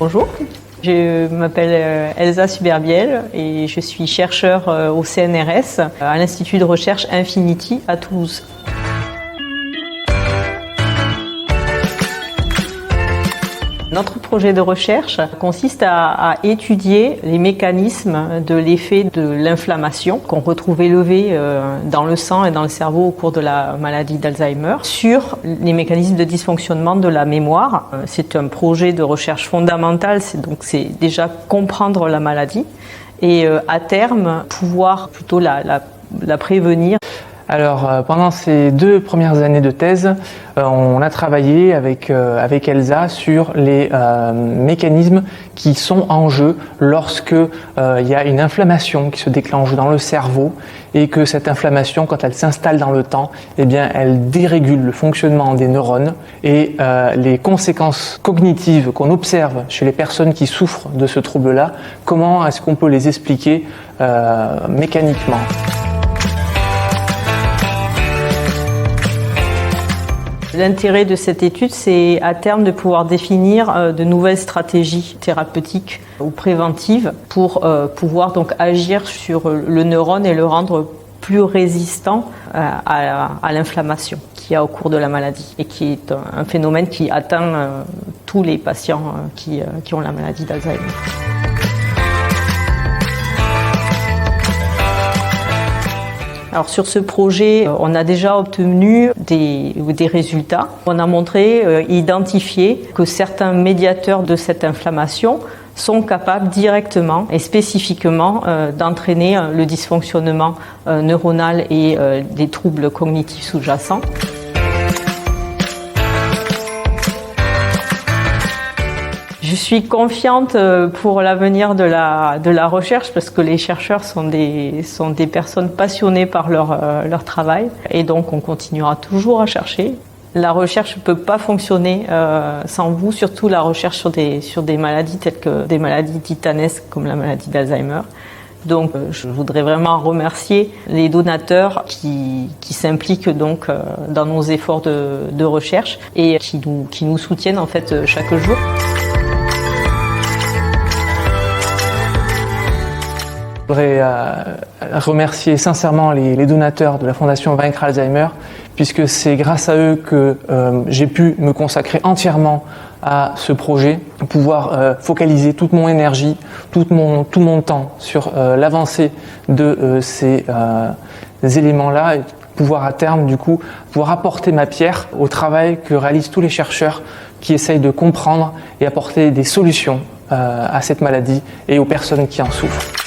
Bonjour, je m'appelle Elsa Suberbiel et je suis chercheur au CNRS à l'Institut de recherche Infinity à Toulouse. Notre projet de recherche consiste à étudier les mécanismes de l'effet de l'inflammation qu'on retrouve élevé dans le sang et dans le cerveau au cours de la maladie d'Alzheimer sur les mécanismes de dysfonctionnement de la mémoire. C'est un projet de recherche fondamental, c'est déjà comprendre la maladie et à terme pouvoir plutôt la prévenir. Alors pendant ces 2 premières années de thèse, on a travaillé avec Elsa sur les mécanismes qui sont en jeu lorsque il y a une inflammation qui se déclenche dans le cerveau et que cette inflammation, quand elle s'installe dans le temps, eh bien elle dérégule le fonctionnement des neurones et les conséquences cognitives qu'on observe chez les personnes qui souffrent de ce trouble-là, comment est-ce qu'on peut les expliquer mécaniquement? L'intérêt de cette étude, c'est à terme de pouvoir définir de nouvelles stratégies thérapeutiques ou préventives pour pouvoir donc agir sur le neurone et le rendre plus résistant à l'inflammation qu'il y a au cours de la maladie et qui est un phénomène qui atteint tous les patients qui ont la maladie d'Alzheimer. Alors sur ce projet, on a déjà obtenu des résultats. On a montré, identifié que certains médiateurs de cette inflammation sont capables directement et spécifiquement d'entraîner le dysfonctionnement neuronal et des troubles cognitifs sous-jacents. Je suis confiante pour l'avenir de la recherche parce que les chercheurs sont des personnes passionnées par leur travail et donc on continuera toujours à chercher. La recherche ne peut pas fonctionner sans vous, surtout la recherche sur des maladies telles que des maladies titanesques comme la maladie d'Alzheimer. Donc je voudrais vraiment remercier les donateurs qui s'impliquent donc dans nos efforts de recherche et qui nous soutiennent en fait chaque jour. Je voudrais remercier sincèrement les donateurs de la Fondation Vaincre Alzheimer, puisque c'est grâce à eux que j'ai pu me consacrer entièrement à ce projet, pouvoir focaliser toute mon énergie, tout mon temps sur l'avancée de ces éléments-là et pouvoir à terme, du coup, pouvoir apporter ma pierre au travail que réalisent tous les chercheurs qui essayent de comprendre et apporter des solutions à cette maladie et aux personnes qui en souffrent.